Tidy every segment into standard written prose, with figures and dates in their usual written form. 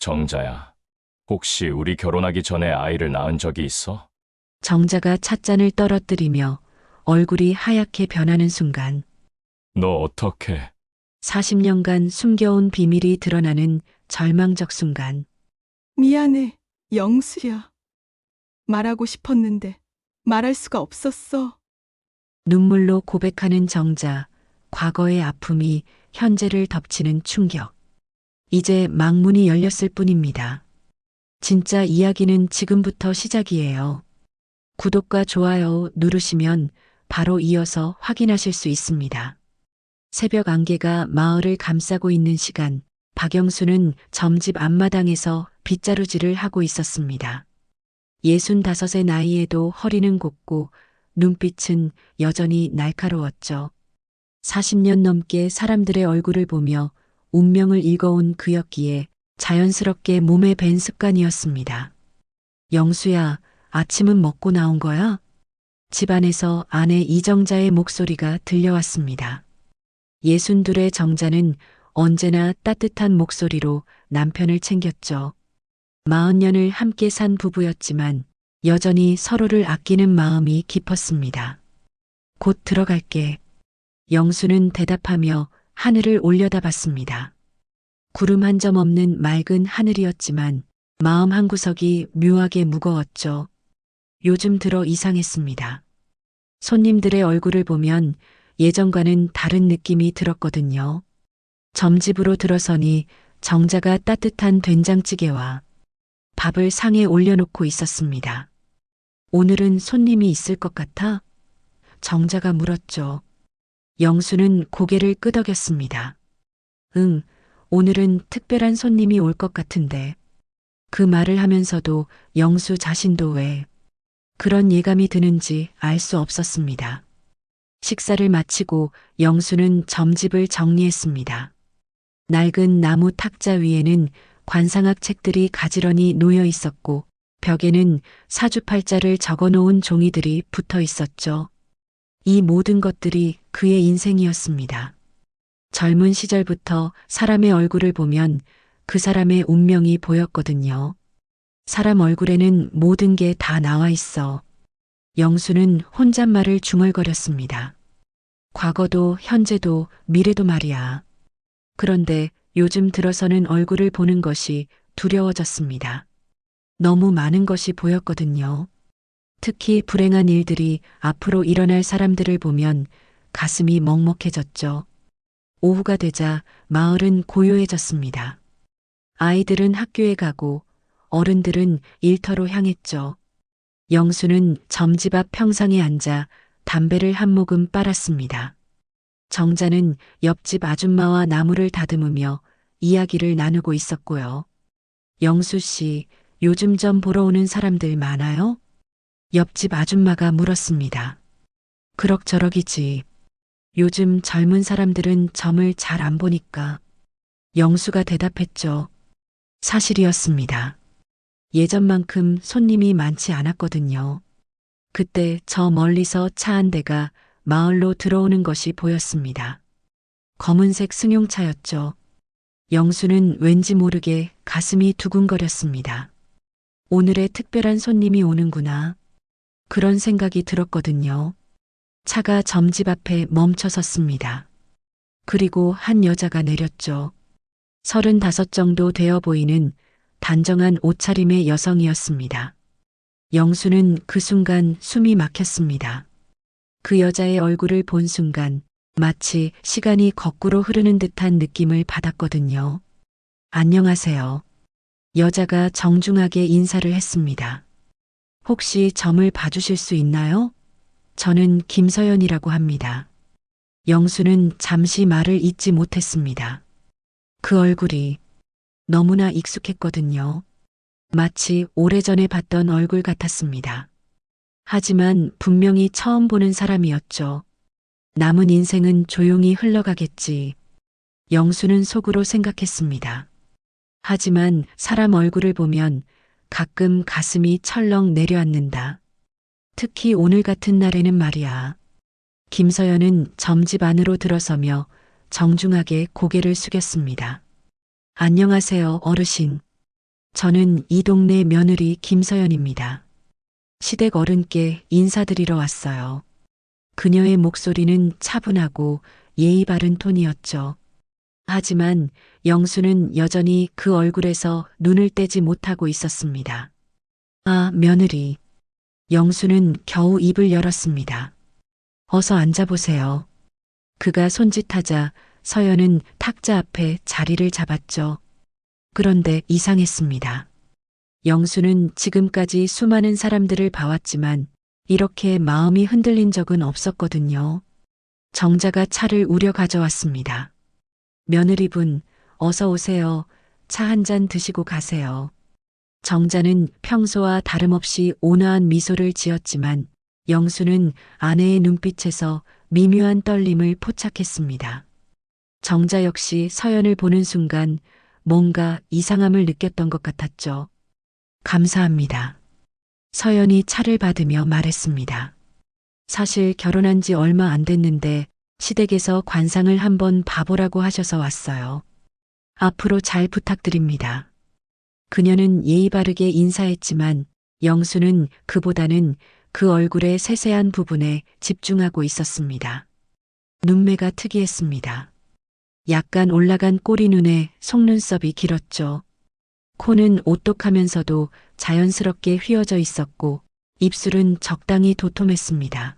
정자야, 혹시 우리 결혼하기 전에 아이를 낳은 적이 있어? 정자가 찻잔을 떨어뜨리며 얼굴이 하얗게 변하는 순간 너 어떻게? 40년간 숨겨온 비밀이 드러나는 절망적 순간 미안해, 영수야. 말하고 싶었는데 말할 수가 없었어. 눈물로 고백하는 정자, 과거의 아픔이 현재를 덮치는 충격. 이제 망문이 열렸을 뿐입니다. 진짜 이야기는 지금부터 시작이에요. 구독과 좋아요 누르시면 바로 이어서 확인하실 수 있습니다. 새벽 안개가 마을을 감싸고 있는 시간, 박영수는 점집 앞마당에서 빗자루질을 하고 있었습니다. 65의 나이에도 허리는 곱고 눈빛은 여전히 날카로웠죠. 40년 넘게 사람들의 얼굴을 보며 운명을 읽어온 그였기에 자연스럽게 몸에 밴 습관이었습니다. 영수야, 아침은 먹고 나온 거야? 집안에서 아내 이정자의 목소리가 들려왔습니다. 62의 정자는 언제나 따뜻한 목소리로 남편을 챙겼죠. 40년을 함께 산 부부였지만 여전히 서로를 아끼는 마음이 깊었습니다. 곧 들어갈게. 영수는 대답하며 하늘을 올려다봤습니다. 구름 한 점 없는 맑은 하늘이었지만 마음 한구석이 묘하게 무거웠죠. 요즘 들어 이상했습니다. 손님들의 얼굴을 보면 예전과는 다른 느낌이 들었거든요. 점집으로 들어서니 정자가 따뜻한 된장찌개와 밥을 상에 올려놓고 있었습니다. 오늘은 손님이 있을 것 같아? 정자가 물었죠. 영수는 고개를 끄덕였습니다. 응, 오늘은 특별한 손님이 올 것 같은데. 그 말을 하면서도 영수 자신도 왜 그런 예감이 드는지 알 수 없었습니다. 식사를 마치고 영수는 점집을 정리했습니다. 낡은 나무 탁자 위에는 관상학 책들이 가지런히 놓여 있었고 벽에는 사주팔자를 적어 놓은 종이들이 붙어 있었죠. 이 모든 것들이 그의 인생이었습니다. 젊은 시절부터 사람의 얼굴을 보면 그 사람의 운명이 보였거든요. 사람 얼굴에는 모든 게 다 나와 있어. 영수는 혼잣말을 중얼거렸습니다. 과거도 현재도 미래도 말이야. 그런데 요즘 들어서는 얼굴을 보는 것이 두려워졌습니다. 너무 많은 것이 보였거든요. 특히 불행한 일들이 앞으로 일어날 사람들을 보면 가슴이 먹먹해졌죠. 오후가 되자 마을은 고요해졌습니다. 아이들은 학교에 가고 어른들은 일터로 향했죠. 영수는 점집 앞 평상에 앉아 담배를 한 모금 빨았습니다. 정자는 옆집 아줌마와 나무를 다듬으며 이야기를 나누고 있었고요. 영수 씨, 요즘 점 보러 오는 사람들 많아요? 옆집 아줌마가 물었습니다. 그럭저럭이지. 요즘 젊은 사람들은 점을 잘 안 보니까. 영수가 대답했죠. 사실이었습니다. 예전만큼 손님이 많지 않았거든요. 그때 저 멀리서 차 한 대가 마을로 들어오는 것이 보였습니다. 검은색 승용차였죠. 영수는 왠지 모르게 가슴이 두근거렸습니다. 오늘의 특별한 손님이 오는구나. 그런 생각이 들었거든요. 차가 점집 앞에 멈춰 섰습니다. 그리고 한 여자가 내렸죠. 35 정도 되어 보이는 단정한 옷차림의 여성이었습니다. 영수는 그 순간 숨이 막혔습니다. 그 여자의 얼굴을 본 순간 마치 시간이 거꾸로 흐르는 듯한 느낌을 받았거든요. 안녕하세요. 여자가 정중하게 인사를 했습니다. 혹시 점을 봐주실 수 있나요? 저는 김서연이라고 합니다. 영수는 잠시 말을 잇지 못했습니다. 그 얼굴이 너무나 익숙했거든요. 마치 오래전에 봤던 얼굴 같았습니다. 하지만 분명히 처음 보는 사람이었죠. 남은 인생은 조용히 흘러가겠지. 영수는 속으로 생각했습니다. 하지만 사람 얼굴을 보면 가끔 가슴이 철렁 내려앉는다. 특히 오늘 같은 날에는 말이야. 김서연은 점집 안으로 들어서며 정중하게 고개를 숙였습니다. 안녕하세요, 어르신. 저는 이 동네 며느리 김서연입니다. 시댁 어른께 인사드리러 왔어요. 그녀의 목소리는 차분하고 예의 바른 톤이었죠. 하지만 영수는 여전히 그 얼굴에서 눈을 떼지 못하고 있었습니다. 아, 며느리. 영수는 겨우 입을 열었습니다. 어서 앉아보세요. 그가 손짓하자 서연은 탁자 앞에 자리를 잡았죠. 그런데 이상했습니다. 영수는 지금까지 수많은 사람들을 봐왔지만 이렇게 마음이 흔들린 적은 없었거든요. 정자가 차를 우려 가져왔습니다. 며느리분, 어서 오세요. 차 한 잔 드시고 가세요. 정자는 평소와 다름없이 온화한 미소를 지었지만 영수는 아내의 눈빛에서 미묘한 떨림을 포착했습니다. 정자 역시 서연을 보는 순간 뭔가 이상함을 느꼈던 것 같았죠. 감사합니다. 서연이 차를 받으며 말했습니다. 사실 결혼한 지 얼마 안 됐는데 시댁에서 관상을 한번 봐보라고 하셔서 왔어요. 앞으로 잘 부탁드립니다. 그녀는 예의 바르게 인사했지만 영수는 그보다는 그 얼굴의 세세한 부분에 집중하고 있었습니다. 눈매가 특이했습니다. 약간 올라간 꼬리 눈에 속눈썹이 길었죠. 코는 오똑하면서도 자연스럽게 휘어져 있었고 입술은 적당히 도톰했습니다.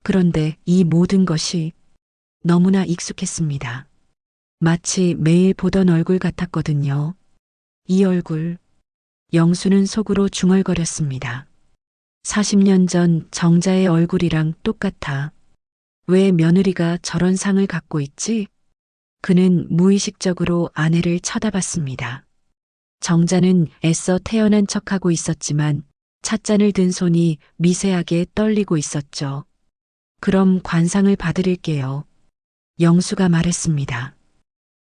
그런데 이 모든 것이 너무나 익숙했습니다. 마치 매일 보던 얼굴 같았거든요. 이 얼굴, 영수는 속으로 중얼거렸습니다. 40년 전 정자의 얼굴이랑 똑같아. 왜 며느리가 저런 상을 갖고 있지? 그는 무의식적으로 아내를 쳐다봤습니다. 정자는 애써 태연한 척하고 있었지만 찻잔을 든 손이 미세하게 떨리고 있었죠. 그럼 관상을 봐드릴게요. 영수가 말했습니다.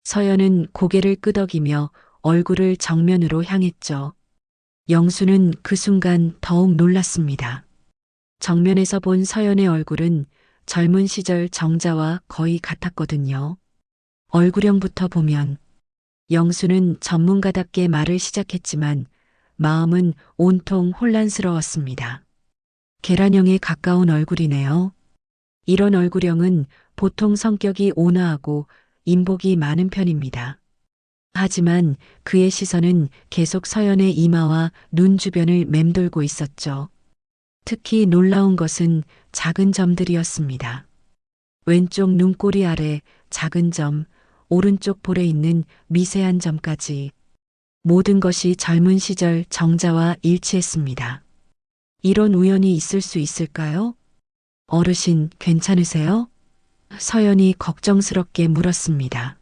서연은 고개를 끄덕이며 얼굴을 정면으로 향했죠. 영수는 그 순간 더욱 놀랐습니다. 정면에서 본 서연의 얼굴은 젊은 시절 정자와 거의 같았거든요. 얼굴형부터 보면 영수는 전문가답게 말을 시작했지만 마음은 온통 혼란스러웠습니다. 계란형에 가까운 얼굴이네요. 이런 얼굴형은 보통 성격이 온화하고 인복이 많은 편입니다. 하지만 그의 시선은 계속 서연의 이마와 눈 주변을 맴돌고 있었죠. 특히 놀라운 것은 작은 점들이었습니다. 왼쪽 눈꼬리 아래 작은 점, 오른쪽 볼에 있는 미세한 점까지 모든 것이 젊은 시절 정자와 일치했습니다. 이런 우연이 있을 수 있을까요? 어르신, 괜찮으세요? 서연이 걱정스럽게 물었습니다.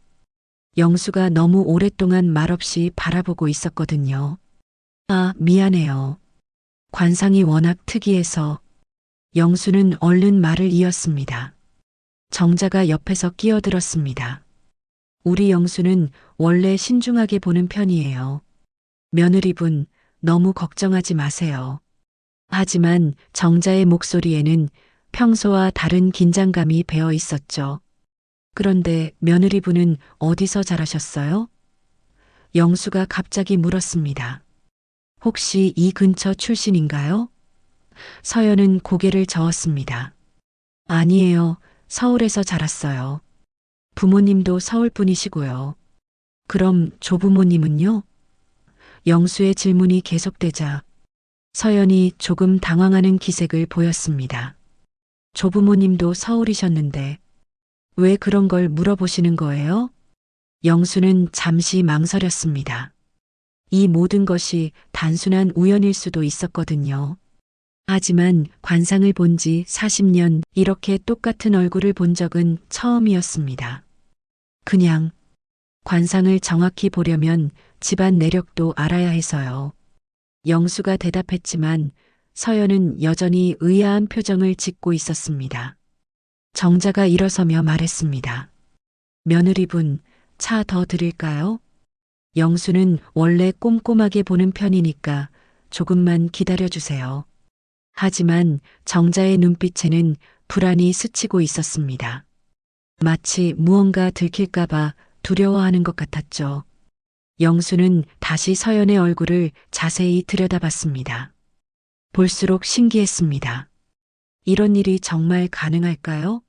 영수가 너무 오랫동안 말없이 바라보고 있었거든요. 아, 미안해요. 관상이 워낙 특이해서. 영수는 얼른 말을 이었습니다. 정자가 옆에서 끼어들었습니다. 우리 영수는 원래 신중하게 보는 편이에요. 며느리분, 너무 걱정하지 마세요. 하지만 정자의 목소리에는 평소와 다른 긴장감이 배어 있었죠. 그런데 며느리분은 어디서 자라셨어요? 영수가 갑자기 물었습니다. 혹시 이 근처 출신인가요? 서연은 고개를 저었습니다. 아니에요. 서울에서 자랐어요. 부모님도 서울 분이시고요. 그럼 조부모님은요? 영수의 질문이 계속되자 서연이 조금 당황하는 기색을 보였습니다. 조부모님도 서울이셨는데 왜 그런 걸 물어보시는 거예요? 영수는 잠시 망설였습니다. 이 모든 것이 단순한 우연일 수도 있었거든요. 하지만 관상을 본 지 40년 이렇게 똑같은 얼굴을 본 적은 처음이었습니다. 그냥 관상을 정확히 보려면 집안 내력도 알아야 해서요. 영수가 대답했지만 서연은 여전히 의아한 표정을 짓고 있었습니다. 정자가 일어서며 말했습니다. 며느리분, 차 더 드릴까요? 영수는 원래 꼼꼼하게 보는 편이니까 조금만 기다려주세요. 하지만 정자의 눈빛에는 불안이 스치고 있었습니다. 마치 무언가 들킬까봐 두려워하는 것 같았죠. 영수는 다시 서연의 얼굴을 자세히 들여다봤습니다. 볼수록 신기했습니다. 이런 일이 정말 가능할까요?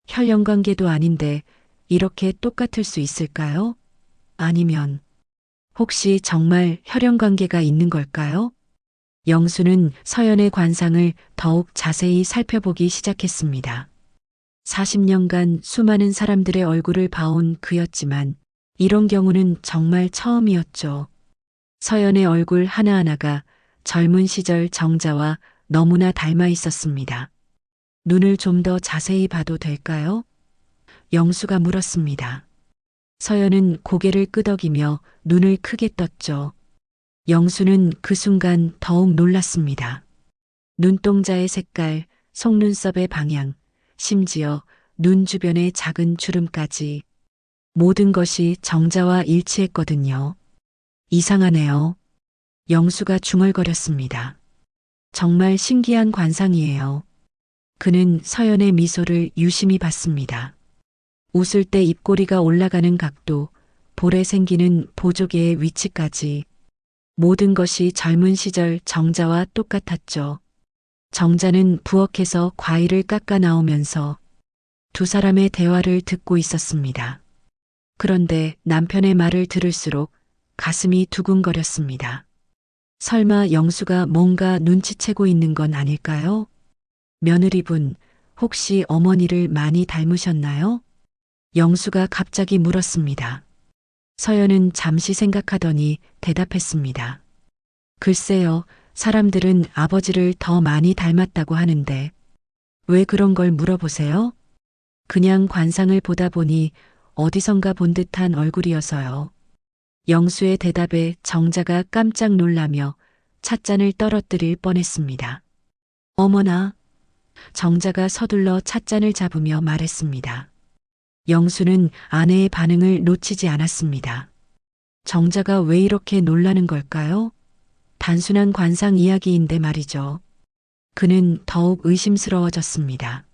혈연 관계도 아닌데 이렇게 똑같을 수 있을까요? 아니면 혹시 정말 혈연 관계가 있는 걸까요? 영수는 서연의 관상을 더욱 자세히 살펴보기 시작했습니다. 40년간 수많은 사람들의 얼굴을 봐온 그였지만 이런 경우는 정말 처음이었죠. 서연의 얼굴 하나하나가 젊은 시절 정자와 너무나 닮아 있었습니다. 눈을 좀 더 자세히 봐도 될까요? 영수가 물었습니다. 서연은 고개를 끄덕이며 눈을 크게 떴죠. 영수는 그 순간 더욱 놀랐습니다. 눈동자의 색깔, 속눈썹의 방향, 심지어 눈 주변의 작은 주름까지 모든 것이 정자와 일치했거든요. 이상하네요. 영수가 중얼거렸습니다. 정말 신기한 관상이에요. 그는 서연의 미소를 유심히 봤습니다. 웃을 때 입꼬리가 올라가는 각도, 볼에 생기는 보조개의 위치까지 모든 것이 젊은 시절 정자와 똑같았죠. 정자는 부엌에서 과일을 깎아 나오면서 두 사람의 대화를 듣고 있었습니다. 그런데 남편의 말을 들을수록 가슴이 두근거렸습니다. 설마 영수가 뭔가 눈치채고 있는 건 아닐까요? 며느리분, 혹시 어머니를 많이 닮으셨나요? 영수가 갑자기 물었습니다. 서연은 잠시 생각하더니 대답했습니다. 글쎄요, 사람들은 아버지를 더 많이 닮았다고 하는데 왜 그런 걸 물어보세요? 그냥 관상을 보다 보니 어디선가 본 듯한 얼굴이어서요. 영수의 대답에 정자가 깜짝 놀라며 찻잔을 떨어뜨릴 뻔했습니다. 어머나, 정자가 서둘러 찻잔을 잡으며 말했습니다. 영수는 아내의 반응을 놓치지 않았습니다. 정자가 왜 이렇게 놀라는 걸까요? 단순한 관상 이야기인데 말이죠. 그는 더욱 의심스러워졌습니다.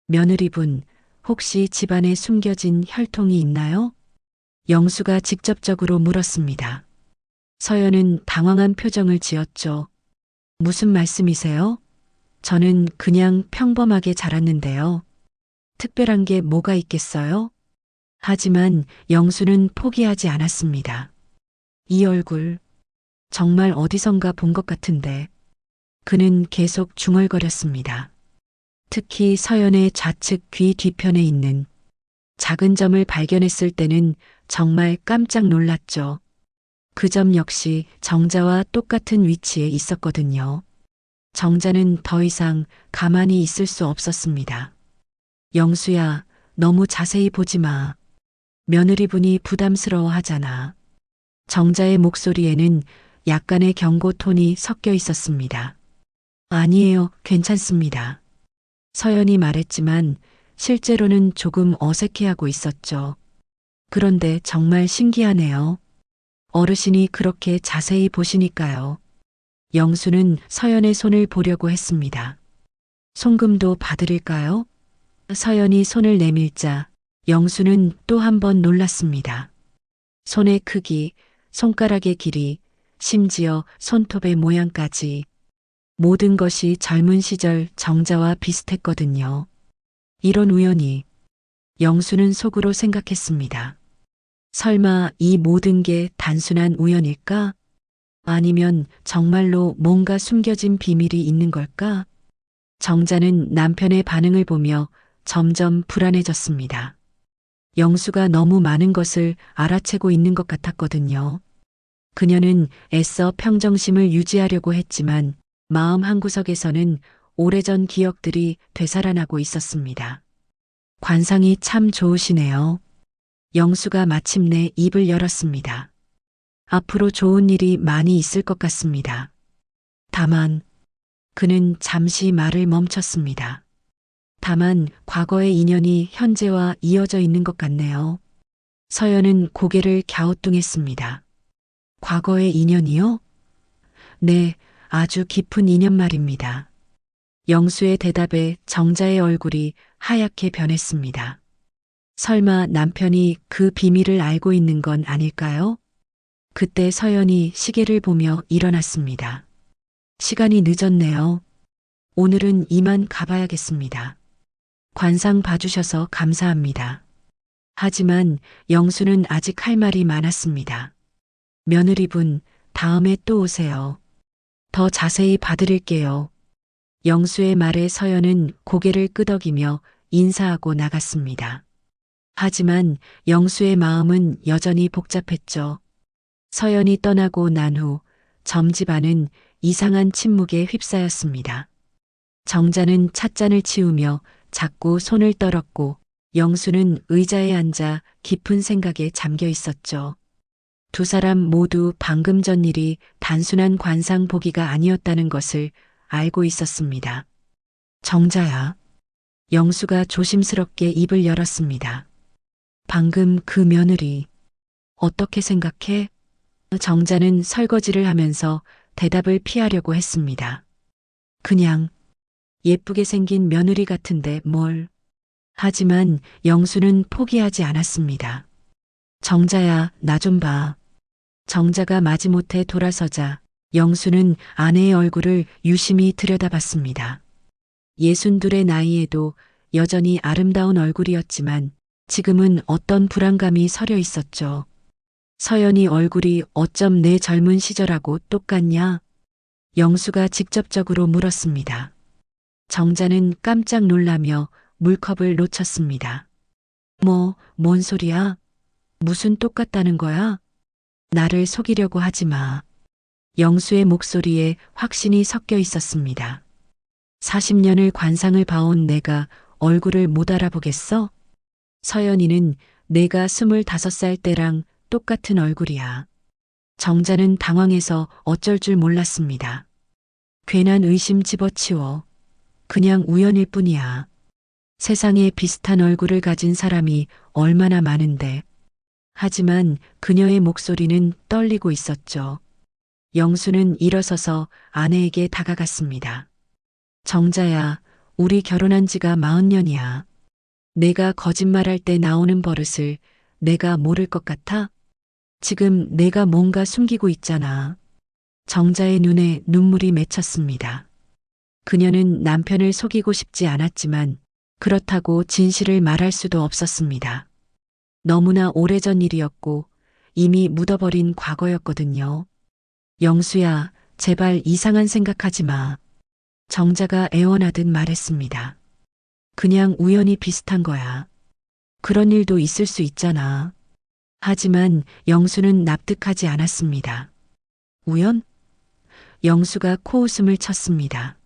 며느리분, 혹시 집안에 숨겨진 혈통이 있나요? 영수가 직접적으로 물었습니다. 서연은 당황한 표정을 지었죠. 무슨 말씀이세요? 저는 그냥 평범하게 자랐는데요. 특별한 게 뭐가 있겠어요? 하지만 영수는 포기하지 않았습니다. 이 얼굴, 정말 어디선가 본 것 같은데. 그는 계속 중얼거렸습니다. 특히 서연의 좌측 귀 뒤편에 있는 작은 점을 발견했을 때는 정말 깜짝 놀랐죠. 그 점 역시 정자와 똑같은 위치에 있었거든요. 정자는 더 이상 가만히 있을 수 없었습니다. 영수야, 너무 자세히 보지 마. 며느리분이 부담스러워 하잖아. 정자의 목소리에는 약간의 경고 톤이 섞여 있었습니다. 아니에요, 괜찮습니다. 서연이 말했지만 실제로는 조금 어색해하고 있었죠. 그런데 정말 신기하네요. 어르신이 그렇게 자세히 보시니까요. 영수는 서연의 손을 보려고 했습니다. 송금도 봐드릴까요? 서연이 손을 내밀자 영수는 또 한 번 놀랐습니다. 손의 크기, 손가락의 길이, 심지어 손톱의 모양까지 모든 것이 젊은 시절 정자와 비슷했거든요. 이런 우연이. 영수는 속으로 생각했습니다. 설마 이 모든 게 단순한 우연일까? 아니면 정말로 뭔가 숨겨진 비밀이 있는 걸까? 정자는 남편의 반응을 보며 점점 불안해졌습니다. 영수가 너무 많은 것을 알아채고 있는 것 같았거든요. 그녀는 애써 평정심을 유지하려고 했지만 마음 한구석에서는 오래전 기억들이 되살아나고 있었습니다. 관상이 참 좋으시네요. 영수가 마침내 입을 열었습니다. 앞으로 좋은 일이 많이 있을 것 같습니다. 다만, 그는 잠시 말을 멈췄습니다. 다만 과거의 인연이 현재와 이어져 있는 것 같네요. 서연은 고개를 갸우뚱했습니다. 과거의 인연이요? 네, 아주 깊은 인연 말입니다. 영수의 대답에 정자의 얼굴이 하얗게 변했습니다. 설마 남편이 그 비밀을 알고 있는 건 아닐까요? 그때 서연이 시계를 보며 일어났습니다. 시간이 늦었네요. 오늘은 이만 가봐야겠습니다. 관상 봐주셔서 감사합니다. 하지만 영수는 아직 할 말이 많았습니다. 며느리분, 다음에 또 오세요. 더 자세히 봐드릴게요. 영수의 말에 서연은 고개를 끄덕이며 인사하고 나갔습니다. 하지만 영수의 마음은 여전히 복잡했죠. 서연이 떠나고 난 후 점집안은 이상한 침묵에 휩싸였습니다. 정자는 찻잔을 치우며 자꾸 손을 떨었고 영수는 의자에 앉아 깊은 생각에 잠겨 있었죠. 두 사람 모두 방금 전 일이 단순한 관상 보기가 아니었다는 것을 알고 있었습니다. 정자야. 영수가 조심스럽게 입을 열었습니다. 방금 그 며느리 어떻게 생각해? 정자는 설거지를 하면서 대답을 피하려고 했습니다. 그냥 예쁘게 생긴 며느리 같은데 뭘. 하지만 영수는 포기하지 않았습니다. 정자야, 나 좀 봐. 정자가 마지못해 돌아서자 영수는 아내의 얼굴을 유심히 들여다봤습니다. 62의 나이에도 여전히 아름다운 얼굴이었지만 지금은 어떤 불안감이 서려 있었죠. 서연이 얼굴이 어쩜 내 젊은 시절하고 똑같냐? 영수가 직접적으로 물었습니다. 정자는 깜짝 놀라며 물컵을 놓쳤습니다. 뭔 소리야? 무슨 똑같다는 거야? 나를 속이려고 하지 마. 영수의 목소리에 확신이 섞여 있었습니다. 40년을 관상을 봐온 내가 얼굴을 못 알아보겠어? 서연이는 내가 25살 때랑 똑같은 얼굴이야. 정자는 당황해서 어쩔 줄 몰랐습니다. 괜한 의심 집어치워. 그냥 우연일 뿐이야. 세상에 비슷한 얼굴을 가진 사람이 얼마나 많은데. 하지만 그녀의 목소리는 떨리고 있었죠. 영수는 일어서서 아내에게 다가갔습니다. 정자야, 우리 결혼한 지가 40년이야. 내가 거짓말할 때 나오는 버릇을 내가 모를 것 같아? 지금 내가 뭔가 숨기고 있잖아. 정자의 눈에 눈물이 맺혔습니다. 그녀는 남편을 속이고 싶지 않았지만 그렇다고 진실을 말할 수도 없었습니다. 너무나 오래전 일이었고 이미 묻어버린 과거였거든요. 영수야, 제발 이상한 생각하지 마. 정자가 애원하듯 말했습니다. 그냥 우연히 비슷한 거야. 그런 일도 있을 수 있잖아. 하지만 영수는 납득하지 않았습니다. 우연? 영수가 코웃음을 쳤습니다.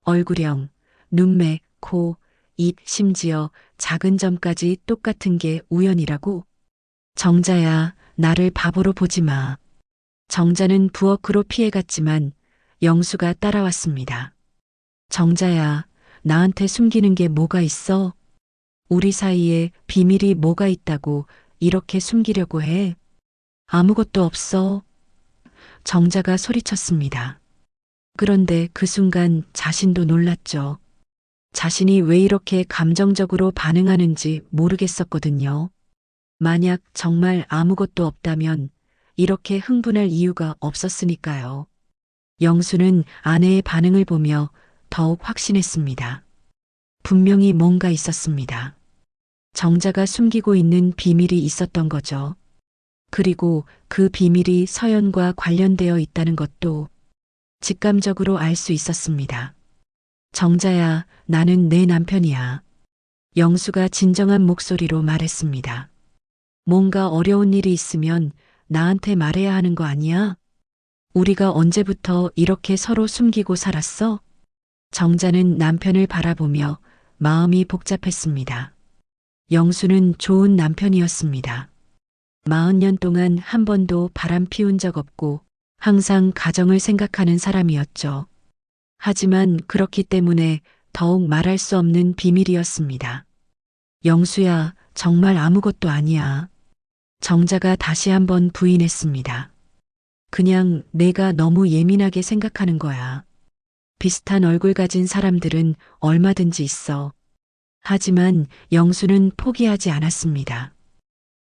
얼굴형, 눈매, 코, 입, 심지어 작은 점까지 똑같은 게 우연이라고? 정자야, 나를 바보로 보지 마. 정자는 부엌으로 피해갔지만 영수가 따라왔습니다. 정자야, 나한테 숨기는 게 뭐가 있어? 우리 사이에 비밀이 뭐가 있다고 이렇게 숨기려고 해? 아무것도 없어. 정자가 소리쳤습니다. 그런데 그 순간 자신도 놀랐죠. 자신이 왜 이렇게 감정적으로 반응하는지 모르겠었거든요. 만약 정말 아무것도 없다면 이렇게 흥분할 이유가 없었으니까요. 영수는 아내의 반응을 보며 더욱 확신했습니다. 분명히 뭔가 있었습니다. 정자가 숨기고 있는 비밀이 있었던 거죠. 그리고 그 비밀이 서연과 관련되어 있다는 것도 직감적으로 알 수 있었습니다. 정자야, 나는 내 남편이야. 영수가 진정한 목소리로 말했습니다. 뭔가 어려운 일이 있으면 나한테 말해야 하는 거 아니야? 우리가 언제부터 이렇게 서로 숨기고 살았어? 정자는 남편을 바라보며 마음이 복잡했습니다. 영수는 좋은 남편이었습니다. 40년 동안 한 번도 바람 피운 적 없고 항상 가정을 생각하는 사람이었죠. 하지만 그렇기 때문에 더욱 말할 수 없는 비밀이었습니다. 영수야, 정말 아무것도 아니야. 정자가 다시 한번 부인했습니다. 그냥 내가 너무 예민하게 생각하는 거야. 비슷한 얼굴 가진 사람들은 얼마든지 있어. 하지만 영수는 포기하지 않았습니다.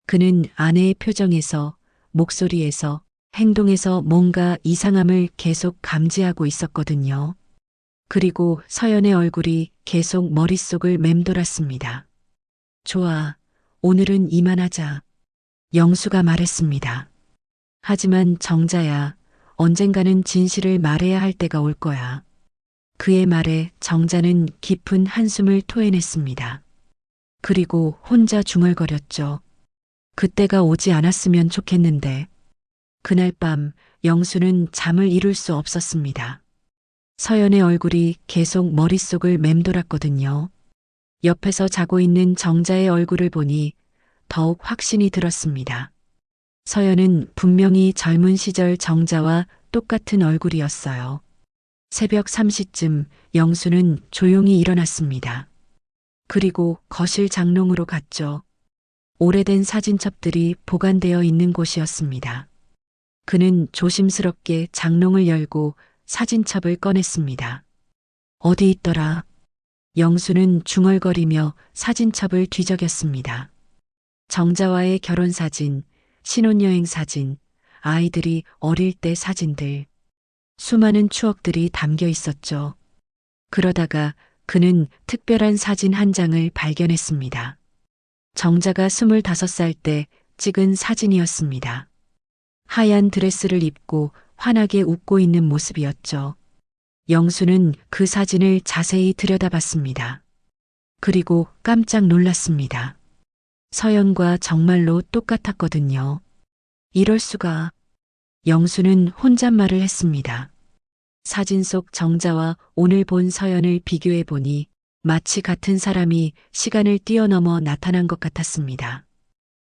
그는 아내의 표정에서, 목소리에서, 행동에서 뭔가 이상함을 계속 감지하고 있었거든요. 그리고 서연의 얼굴이 계속 머릿속을 맴돌았습니다. 좋아, 오늘은 이만하자. 영수가 말했습니다. 하지만 정자야, 언젠가는 진실을 말해야 할 때가 올 거야. 그의 말에 정자는 깊은 한숨을 토해냈습니다. 그리고 혼자 중얼거렸죠. 그때가 오지 않았으면 좋겠는데. 그날 밤 영수는 잠을 이룰 수 없었습니다. 서연의 얼굴이 계속 머릿속을 맴돌았거든요. 옆에서 자고 있는 정자의 얼굴을 보니 더욱 확신이 들었습니다. 서연은 분명히 젊은 시절 정자와 똑같은 얼굴이었어요. 새벽 3시쯤 영수는 조용히 일어났습니다. 그리고 거실 장롱으로 갔죠. 오래된 사진첩들이 보관되어 있는 곳이었습니다. 그는 조심스럽게 장롱을 열고 사진첩을 꺼냈습니다. 어디 있더라? 영수는 중얼거리며 사진첩을 뒤적였습니다. 정자와의 결혼사진, 신혼여행 사진, 아이들이 어릴 때 사진들. 수많은 추억들이 담겨 있었죠. 그러다가 그는 특별한 사진 한 장을 발견했습니다. 정자가 25살 때 찍은 사진이었습니다. 하얀 드레스를 입고 환하게 웃고 있는 모습이었죠. 영수는 그 사진을 자세히 들여다봤습니다. 그리고 깜짝 놀랐습니다. 서연과 정말로 똑같았거든요. 이럴 수가. 영수는 혼잣말을 했습니다. 사진 속 정자와 오늘 본 서연을 비교해 보니 마치 같은 사람이 시간을 뛰어넘어 나타난 것 같았습니다.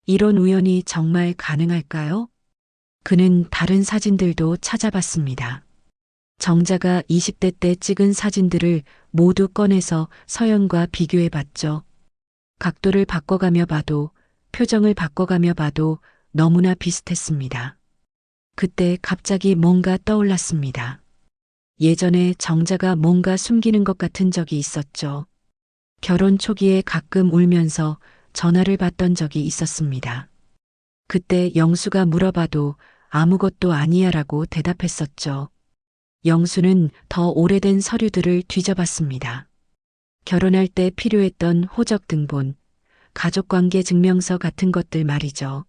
이런 우연이 정말 가능할까요? 그는 다른 사진들도 찾아봤습니다. 정자가 20대 때 찍은 사진들을 모두 꺼내서 서연과 비교해 봤죠. 각도를 바꿔가며 봐도, 표정을 바꿔가며 봐도 너무나 비슷했습니다. 그때 갑자기 뭔가 떠올랐습니다. 예전에 정자가 뭔가 숨기는 것 같은 적이 있었죠. 결혼 초기에 가끔 울면서 전화를 받던 적이 있었습니다. 그때 영수가 물어봐도 아무것도 아니야라고 대답했었죠. 영수는 더 오래된 서류들을 뒤져봤습니다. 결혼할 때 필요했던 호적 등본, 가족관계 증명서 같은 것들 말이죠.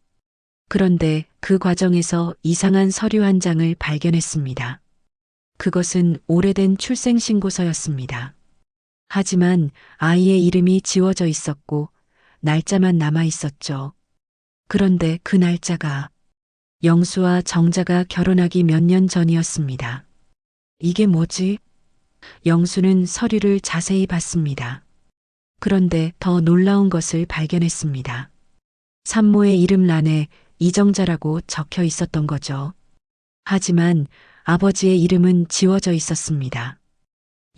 그런데 그 과정에서 이상한 서류 한 장을 발견했습니다. 그것은 오래된 출생신고서였습니다. 하지만 아이의 이름이 지워져 있었고 날짜만 남아 있었죠. 그런데 그 날짜가 영수와 정자가 결혼하기 몇 년 전이었습니다. 이게 뭐지? 영수는 서류를 자세히 봤습니다. 그런데 더 놀라운 것을 발견했습니다. 산모의 이름란에 이정자라고 적혀 있었던 거죠. 하지만 아버지의 이름은 지워져 있었습니다.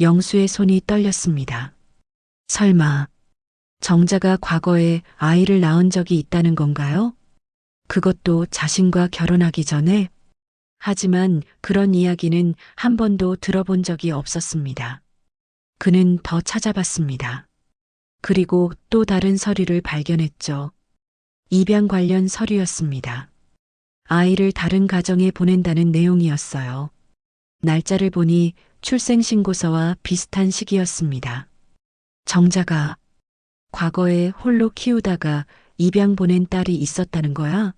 영수의 손이 떨렸습니다. 설마 정자가 과거에 아이를 낳은 적이 있다는 건가요? 그것도 자신과 결혼하기 전에? 하지만 그런 이야기는 한 번도 들어본 적이 없었습니다. 그는 더 찾아봤습니다. 그리고 또 다른 서류를 발견했죠. 입양 관련 서류였습니다. 아이를 다른 가정에 보낸다는 내용이었어요. 날짜를 보니 출생신고서와 비슷한 시기였습니다. 정자가 과거에 홀로 키우다가 입양 보낸 딸이 있었다는 거야?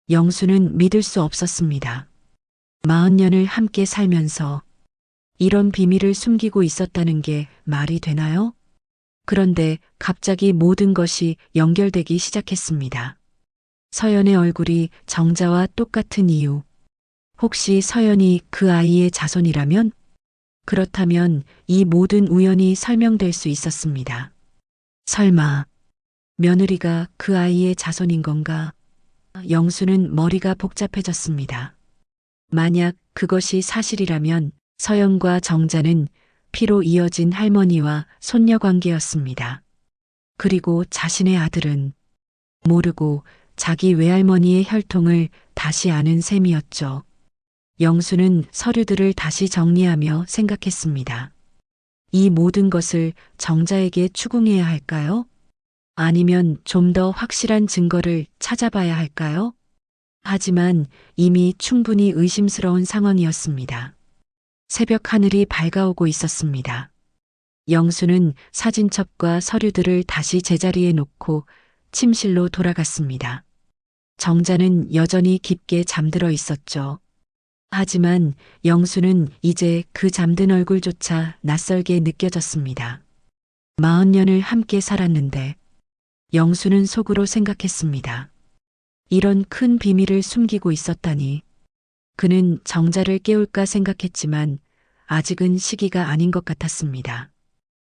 영수는 믿을 수 없었습니다. 40년을 함께 살면서 이런 비밀을 숨기고 있었다는 게 말이 되나요? 그런데 갑자기 모든 것이 연결되기 시작했습니다. 서연의 얼굴이 정자와 똑같은 이유. 혹시 서연이 그 아이의 자손이라면? 그렇다면 이 모든 우연이 설명될 수 있었습니다. 설마 며느리가 그 아이의 자손인 건가? 영수는 머리가 복잡해졌습니다. 만약 그것이 사실이라면 서연과 정자는 피로 이어진 할머니와 손녀 관계였습니다. 그리고 자신의 아들은 모르고 자기 외할머니의 혈통을 다시 아는 셈이었죠. 영수는 서류들을 다시 정리하며 생각했습니다. 이 모든 것을 정자에게 추궁해야 할까요? 아니면 좀 더 확실한 증거를 찾아봐야 할까요? 하지만 이미 충분히 의심스러운 상황이었습니다. 새벽 하늘이 밝아오고 있었습니다. 영수는 사진첩과 서류들을 다시 제자리에 놓고 침실로 돌아갔습니다. 정자는 여전히 깊게 잠들어 있었죠. 하지만 영수는 이제 그 잠든 얼굴조차 낯설게 느껴졌습니다. 40년을 함께 살았는데 영수는 속으로 생각했습니다. 이런 큰 비밀을 숨기고 있었다니. 그는 정자를 깨울까 생각했지만 아직은 시기가 아닌 것 같았습니다.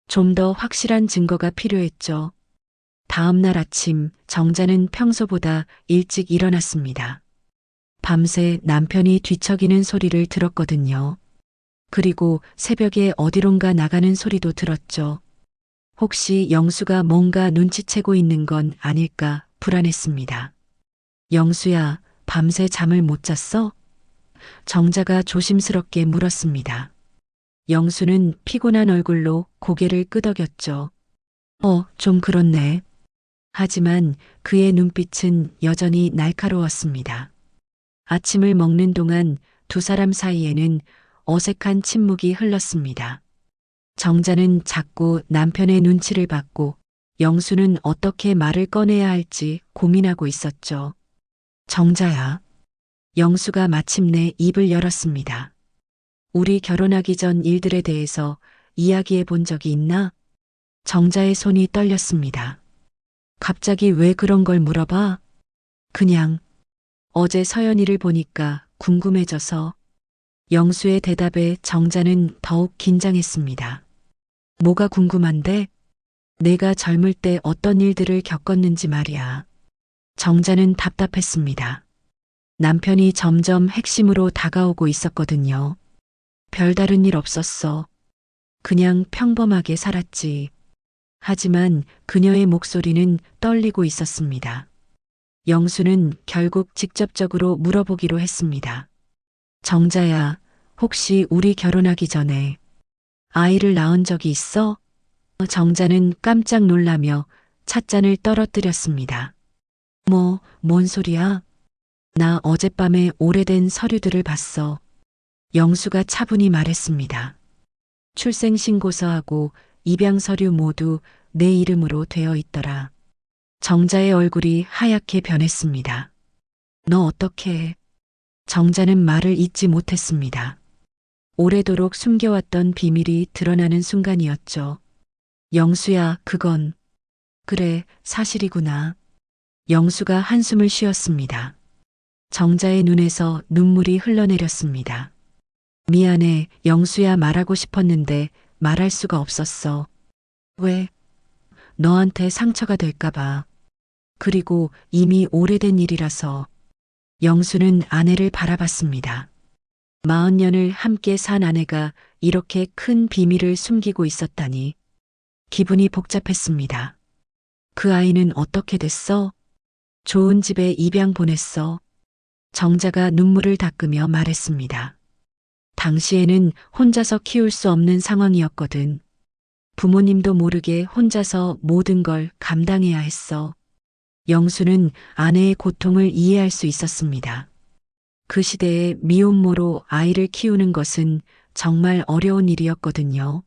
좀 더 확실한 증거가 필요했죠. 다음 날 아침 정자는 평소보다 일찍 일어났습니다. 밤새 남편이 뒤척이는 소리를 들었거든요. 그리고 새벽에 어디론가 나가는 소리도 들었죠. 혹시 영수가 뭔가 눈치채고 있는 건 아닐까 불안했습니다. 영수야, 밤새 잠을 못 잤어? 정자가 조심스럽게 물었습니다. 영수는 피곤한 얼굴로 고개를 끄덕였죠. 좀 그렇네. 하지만 그의 눈빛은 여전히 날카로웠습니다. 아침을 먹는 동안 두 사람 사이에는 어색한 침묵이 흘렀습니다. 정자는 자꾸 남편의 눈치를 받고 영수는 어떻게 말을 꺼내야 할지 고민하고 있었죠. 정자야. 영수가 마침내 입을 열었습니다. 우리 결혼하기 전 일들에 대해서 이야기해 본 적이 있나? 정자의 손이 떨렸습니다. 갑자기 왜 그런 걸 물어봐? 그냥 어제 서연이를 보니까 궁금해져서. 영수의 대답에 정자는 더욱 긴장했습니다. 뭐가 궁금한데? 내가 젊을 때 어떤 일들을 겪었는지 말이야. 정자는 답답했습니다. 남편이 점점 핵심으로 다가오고 있었거든요. 별다른 일 없었어. 그냥 평범하게 살았지. 하지만 그녀의 목소리는 떨리고 있었습니다. 영수는 결국 직접적으로 물어보기로 했습니다. 정자야, 혹시 우리 결혼하기 전에 아이를 낳은 적이 있어? 정자는 깜짝 놀라며 찻잔을 떨어뜨렸습니다. 뭔 소리야? 나 어젯밤에 오래된 서류들을 봤어. 영수가 차분히 말했습니다. 출생신고서하고 입양서류 모두 내 이름으로 되어 있더라. 정자의 얼굴이 하얗게 변했습니다. 너 어떻게 해? 정자는 말을 잇지 못했습니다. 오래도록 숨겨왔던 비밀이 드러나는 순간이었죠. 영수야, 그건. 그래, 사실이구나. 영수가 한숨을 쉬었습니다. 정자의 눈에서 눈물이 흘러내렸습니다. 미안해, 영수야, 말하고 싶었는데 말할 수가 없었어. 왜? 너한테 상처가 될까봐. 그리고 이미 오래된 일이라서. 영수는 아내를 바라봤습니다. 40년을 함께 산 아내가 이렇게 큰 비밀을 숨기고 있었다니. 기분이 복잡했습니다. 그 아이는 어떻게 됐어? 좋은 집에 입양 보냈어. 정자가 눈물을 닦으며 말했습니다. 당시에는 혼자서 키울 수 없는 상황이었거든. 부모님도 모르게 혼자서 모든 걸 감당해야 했어. 영수는 아내의 고통을 이해할 수 있었습니다. 그 시대에 미혼모로 아이를 키우는 것은 정말 어려운 일이었거든요.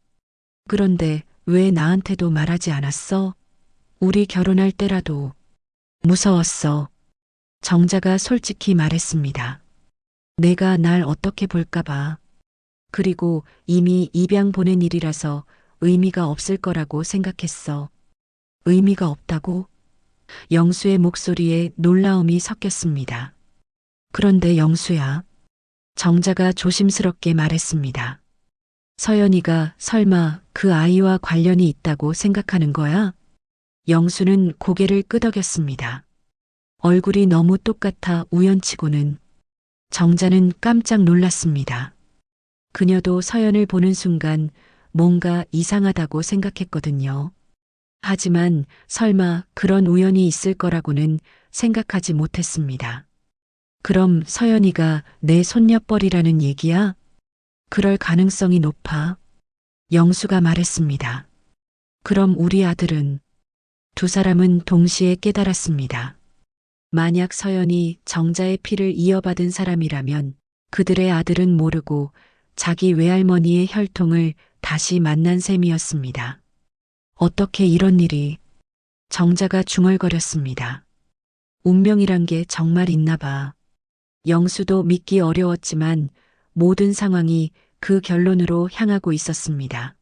그런데 왜 나한테도 말하지 않았어? 우리 결혼할 때라도. 무서웠어. 정자가 솔직히 말했습니다. 내가 날 어떻게 볼까봐. 그리고 이미 입양 보낸 일이라서 의미가 없을 거라고 생각했어. 의미가 없다고? 영수의 목소리에 놀라움이 섞였습니다. 그런데 영수야. 정자가 조심스럽게 말했습니다. 서연이가 설마 그 아이와 관련이 있다고 생각하는 거야? 영수는 고개를 끄덕였습니다. 얼굴이 너무 똑같아 우연치고는. 정자는 깜짝 놀랐습니다. 그녀도 서연을 보는 순간 뭔가 이상하다고 생각했거든요. 하지만 설마 그런 우연이 있을 거라고는 생각하지 못했습니다. 그럼 서연이가 내 손녀뻘이라는 얘기야? 그럴 가능성이 높아. 영수가 말했습니다. 그럼 우리 아들은? 두 사람은 동시에 깨달았습니다. 만약 서연이 정자의 피를 이어받은 사람이라면 그들의 아들은 모르고 자기 외할머니의 혈통을 다시 만난 셈이었습니다. 어떻게 이런 일이? 정자가 중얼거렸습니다. 운명이란 게 정말 있나 봐. 영수도 믿기 어려웠지만 모든 상황이 그 결론으로 향하고 있었습니다.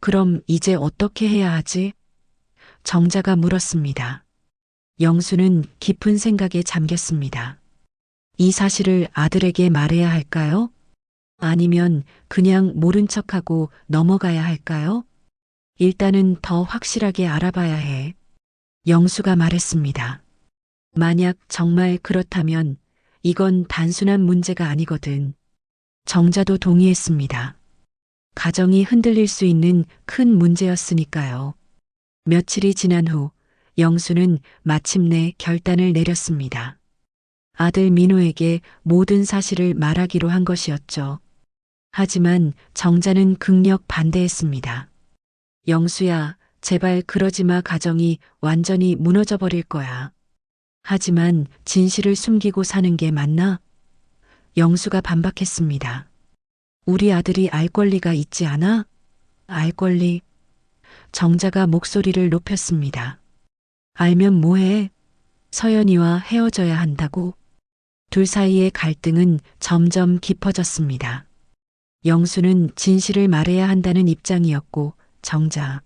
그럼 이제 어떻게 해야 하지? 정자가 물었습니다. 영수는 깊은 생각에 잠겼습니다. 이 사실을 아들에게 말해야 할까요? 아니면 그냥 모른 척하고 넘어가야 할까요? 일단은 더 확실하게 알아봐야 해. 영수가 말했습니다. 만약 정말 그렇다면 이건 단순한 문제가 아니거든. 정자도 동의했습니다. 가정이 흔들릴 수 있는 큰 문제였으니까요. 며칠이 지난 후 영수는 마침내 결단을 내렸습니다. 아들 민호에게 모든 사실을 말하기로 한 것이었죠. 하지만 정자는 극력 반대했습니다. 영수야, 제발 그러지 마. 가정이 완전히 무너져 버릴 거야. 하지만 진실을 숨기고 사는 게 맞나? 영수가 반박했습니다. 우리 아들이 알 권리가 있지 않아? 알 권리? 정자가 목소리를 높였습니다. 알면 뭐해? 서연이와 헤어져야 한다고? 둘 사이의 갈등은 점점 깊어졌습니다. 영수는 진실을 말해야 한다는 입장이었고 정자는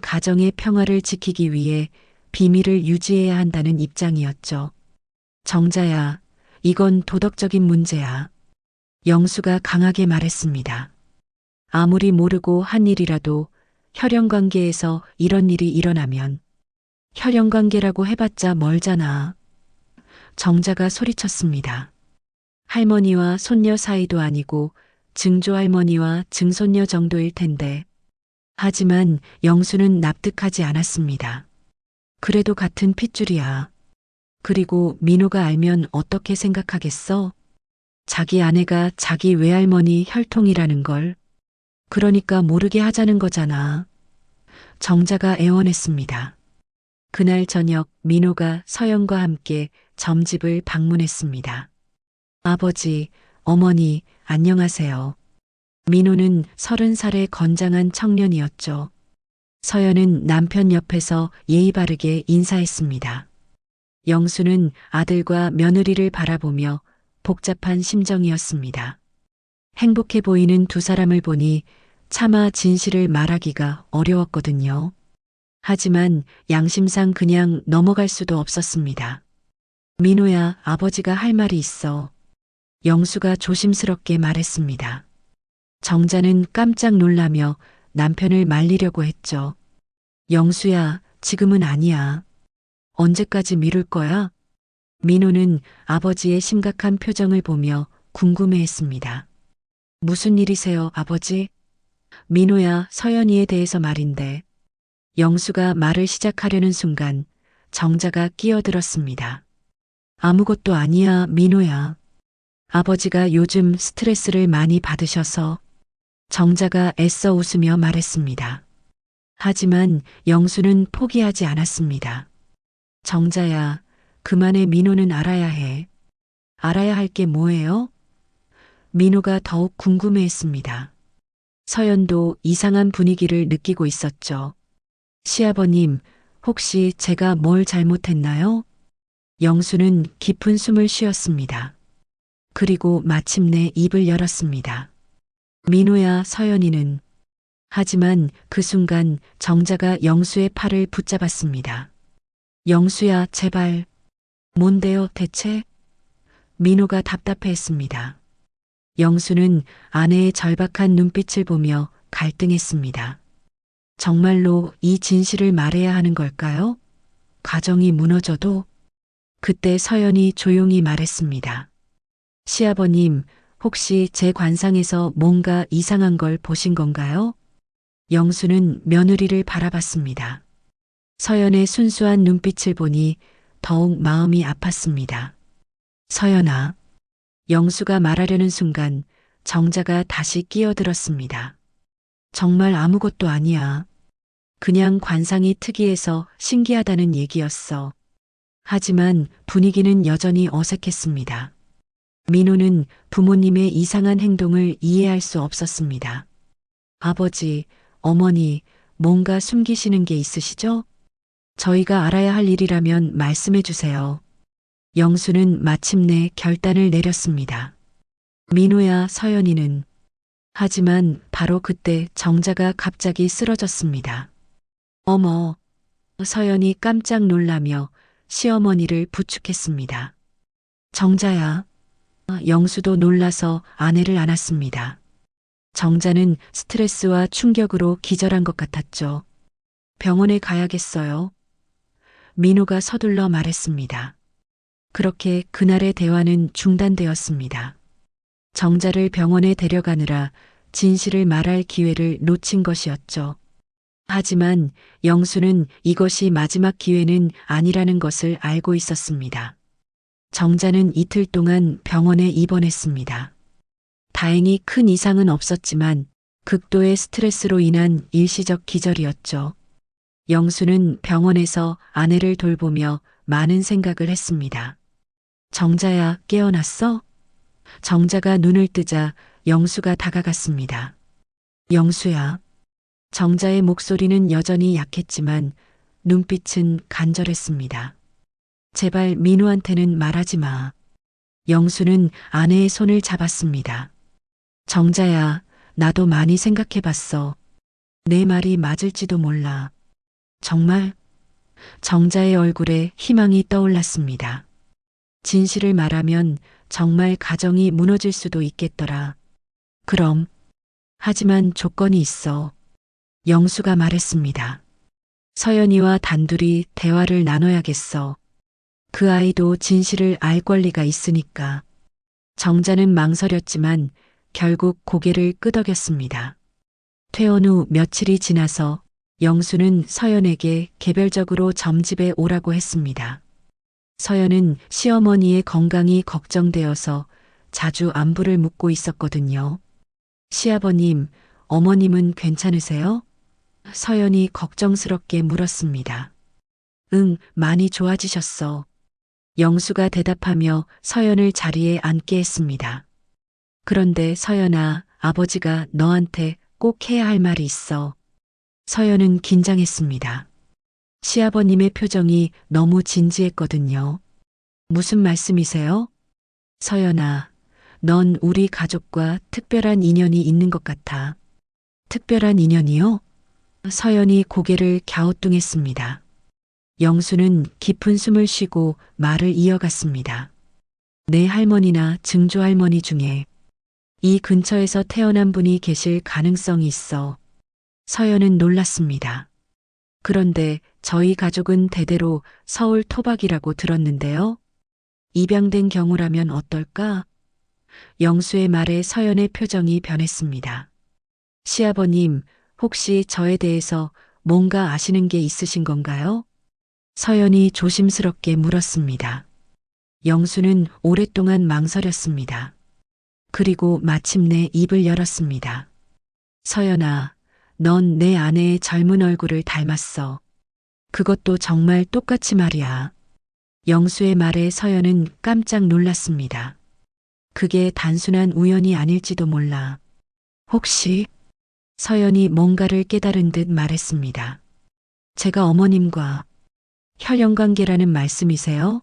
가정의 평화를 지키기 위해 비밀을 유지해야 한다는 입장이었죠. 정자야, 이건 도덕적인 문제야. 영수가 강하게 말했습니다. 아무리 모르고 한 일이라도 혈연관계에서 이런 일이 일어나면 혈연관계라고 해봤자 멀잖아. 정자가 소리쳤습니다. 할머니와 손녀 사이도 아니고 증조할머니와 증손녀 정도일 텐데. 하지만 영수는 납득하지 않았습니다. 그래도 같은 핏줄이야. 그리고 민호가 알면 어떻게 생각하겠어? 자기 아내가 자기 외할머니 혈통이라는 걸. 그러니까 모르게 하자는 거잖아. 정자가 애원했습니다. 그날 저녁 민호가 서연과 함께 점집을 방문했습니다. 아버지, 어머니, 안녕하세요. 민호는 30살의 건장한 청년이었죠. 서연은 남편 옆에서 예의 바르게 인사했습니다. 영수는 아들과 며느리를 바라보며 복잡한 심정이었습니다. 행복해 보이는 두 사람을 보니 차마 진실을 말하기가 어려웠거든요. 하지만 양심상 그냥 넘어갈 수도 없었습니다. 민호야, 아버지가 할 말이 있어. 영수가 조심스럽게 말했습니다. 정자는 깜짝 놀라며 남편을 말리려고 했죠. 영수야, 지금은 아니야. 언제까지 미룰 거야? 민호는 아버지의 심각한 표정을 보며 궁금해했습니다. 무슨 일이세요, 아버지? 민호야, 서연이에 대해서 말인데. 영수가 말을 시작하려는 순간 정자가 끼어들었습니다. 아무것도 아니야, 민호야. 아버지가 요즘 스트레스를 많이 받으셔서. 정자가 애써 웃으며 말했습니다. 하지만 영수는 포기하지 않았습니다. 정자야, 그만해. 민호는 알아야 해. 알아야 할 게 뭐예요? 민호가 더욱 궁금해했습니다. 서연도 이상한 분위기를 느끼고 있었죠. 시아버님, 혹시 제가 뭘 잘못했나요? 영수는 깊은 숨을 쉬었습니다. 그리고 마침내 입을 열었습니다. 민호야, 서연이는. 하지만 그 순간 정자가 영수의 팔을 붙잡았습니다. 영수야, 제발. 뭔데요, 대체? 민호가 답답해했습니다. 영수는 아내의 절박한 눈빛을 보며 갈등했습니다. 정말로 이 진실을 말해야 하는 걸까요? 가정이 무너져도? 그때 서연이 조용히 말했습니다. 시아버님, 혹시 제 관상에서 뭔가 이상한 걸 보신 건가요? 영수는 며느리를 바라봤습니다. 서연의 순수한 눈빛을 보니 더욱 마음이 아팠습니다. 서연아. 영수가 말하려는 순간 정자가 다시 끼어들었습니다. 정말 아무것도 아니야. 그냥 관상이 특이해서 신기하다는 얘기였어. 하지만 분위기는 여전히 어색했습니다. 민호는 부모님의 이상한 행동을 이해할 수 없었습니다. 아버지, 어머니, 뭔가 숨기시는 게 있으시죠? 저희가 알아야 할 일이라면 말씀해 주세요. 영수는 마침내 결단을 내렸습니다. 민호야, 서연이는. 하지만 바로 그때 정자가 갑자기 쓰러졌습니다. 어머, 서연이 깜짝 놀라며 시어머니를 부축했습니다. 정자야. 영수도 놀라서 아내를 안았습니다. 정자는 스트레스와 충격으로 기절한 것 같았죠. 병원에 가야겠어요. 민호가 서둘러 말했습니다. 그렇게 그날의 대화는 중단되었습니다. 정자를 병원에 데려가느라 진실을 말할 기회를 놓친 것이었죠. 하지만 영수는 이것이 마지막 기회는 아니라는 것을 알고 있었습니다. 정자는 이틀 동안 병원에 입원했습니다. 다행히 큰 이상은 없었지만 극도의 스트레스로 인한 일시적 기절이었죠. 영수는 병원에서 아내를 돌보며 많은 생각을 했습니다. 정자야, 깨어났어? 정자가 눈을 뜨자 영수가 다가갔습니다. 영수야. 정자의 목소리는 여전히 약했지만 눈빛은 간절했습니다. 제발 민우한테는 말하지 마. 영수는 아내의 손을 잡았습니다. 정자야, 나도 많이 생각해봤어. 내 말이 맞을지도 몰라. 정말? 정자의 얼굴에 희망이 떠올랐습니다. 진실을 말하면 정말 가정이 무너질 수도 있겠더라. 그럼. 하지만 조건이 있어. 영수가 말했습니다. 서연이와 단둘이 대화를 나눠야겠어. 그 아이도 진실을 알 권리가 있으니까. 정자는 망설였지만 결국 고개를 끄덕였습니다. 퇴원 후 며칠이 지나서 영수는 서연에게 개별적으로 점집에 오라고 했습니다. 서연은 시어머니의 건강이 걱정되어서 자주 안부를 묻고 있었거든요. 시아버님, 어머님은 괜찮으세요? 서연이 걱정스럽게 물었습니다. 응, 많이 좋아지셨어. 영수가 대답하며 서연을 자리에 앉게 했습니다. 그런데 서연아, 아버지가 너한테 꼭 해야 할 말이 있어. 서연은 긴장했습니다. 시아버님의 표정이 너무 진지했거든요. 무슨 말씀이세요? 서연아, 넌 우리 가족과 특별한 인연이 있는 것 같아. 특별한 인연이요? 서연이 고개를 갸우뚱했습니다. 영수는 깊은 숨을 쉬고 말을 이어갔습니다. 내 할머니나 증조할머니 중에 이 근처에서 태어난 분이 계실 가능성이 있어. 서연은 놀랐습니다. 그런데 저희 가족은 대대로 서울 토박이라고 들었는데요. 입양된 경우라면 어떨까? 영수의 말에 서연의 표정이 변했습니다. 시아버님, 혹시 저에 대해서 뭔가 아시는 게 있으신 건가요? 서연이 조심스럽게 물었습니다. 영수는 오랫동안 망설였습니다. 그리고 마침내 입을 열었습니다. 서연아, 넌 내 아내의 젊은 얼굴을 닮았어. 그것도 정말 똑같이 말이야. 영수의 말에 서연은 깜짝 놀랐습니다. 그게 단순한 우연이 아닐지도 몰라. 혹시? 서연이 뭔가를 깨달은 듯 말했습니다. 제가 어머님과 혈연관계라는 말씀이세요?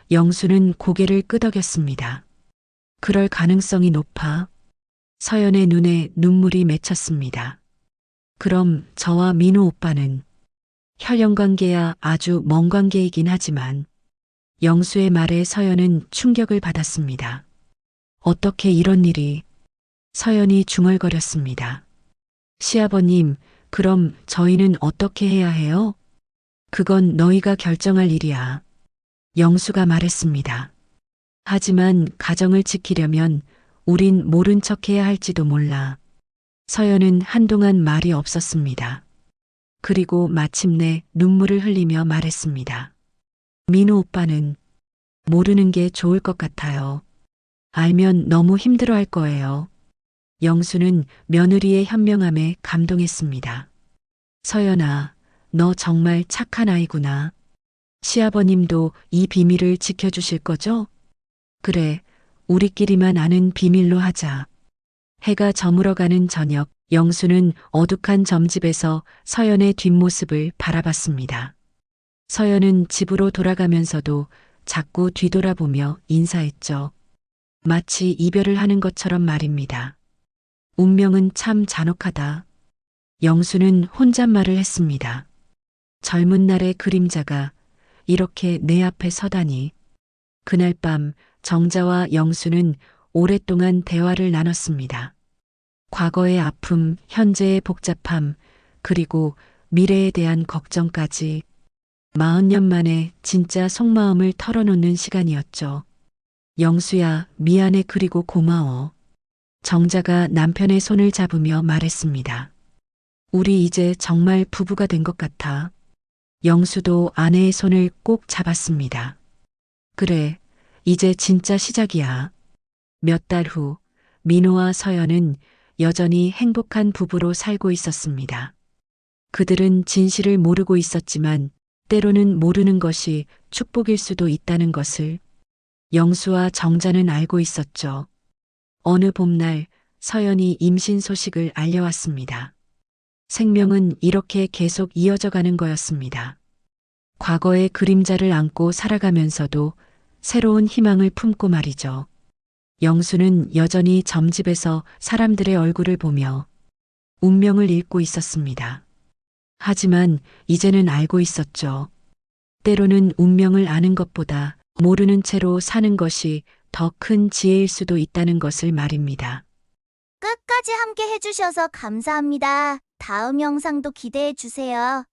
영수는 고개를 끄덕였습니다. 그럴 가능성이 높아. 서연의 눈에 눈물이 맺혔습니다. 그럼 저와 민우 오빠는 혈연관계야 아주 먼 관계이긴 하지만 영수의 말에 서연은 충격을 받았습니다. 어떻게 이런 일이? 서연이 중얼거렸습니다. 시아버님, 그럼 저희는 어떻게 해야 해요? 그건 너희가 결정할 일이야. 영수가 말했습니다. 하지만 가정을 지키려면 우린 모른 척 해야 할지도 몰라. 서연은 한동안 말이 없었습니다. 그리고 마침내 눈물을 흘리며 말했습니다. 민우 오빠는 모르는 게 좋을 것 같아요. 알면 너무 힘들어할 거예요. 영수는 며느리의 현명함에 감동했습니다. 서연아, 너 정말 착한 아이구나. 시아버님도 이 비밀을 지켜주실 거죠? 그래, 우리끼리만 아는 비밀로 하자. 해가 저물어가는 저녁, 영수는 어둑한 점집에서 서연의 뒷모습을 바라봤습니다. 서연은 집으로 돌아가면서도 자꾸 뒤돌아보며 인사했죠. 마치 이별을 하는 것처럼 말입니다. 운명은 참 잔혹하다. 영수는 혼잣말을 했습니다. 젊은 날의 그림자가 이렇게 내 앞에 서다니. 그날 밤 정자와 영수는 오랫동안 대화를 나눴습니다. 과거의 아픔, 현재의 복잡함, 그리고 미래에 대한 걱정까지 40년 만에 진짜 속마음을 털어놓는 시간이었죠. 영수야, 미안해 그리고 고마워. 정자가 남편의 손을 잡으며 말했습니다. 우리 이제 정말 부부가 된 것 같아. 영수도 아내의 손을 꼭 잡았습니다. 그래, 이제 진짜 시작이야. 몇 달 후, 민호와 서연은 여전히 행복한 부부로 살고 있었습니다. 그들은 진실을 모르고 있었지만 때로는 모르는 것이 축복일 수도 있다는 것을 영수와 정자는 알고 있었죠. 어느 봄날 서연이 임신 소식을 알려왔습니다. 생명은 이렇게 계속 이어져 가는 거였습니다. 과거의 그림자를 안고 살아가면서도 새로운 희망을 품고 말이죠. 영수는 여전히 점집에서 사람들의 얼굴을 보며 운명을 읽고 있었습니다. 하지만 이제는 알고 있었죠. 때로는 운명을 아는 것보다 모르는 채로 사는 것이 더 큰 지혜일 수도 있다는 것을 말입니다. 끝까지 함께 해주셔서 감사합니다. 다음 영상도 기대해 주세요.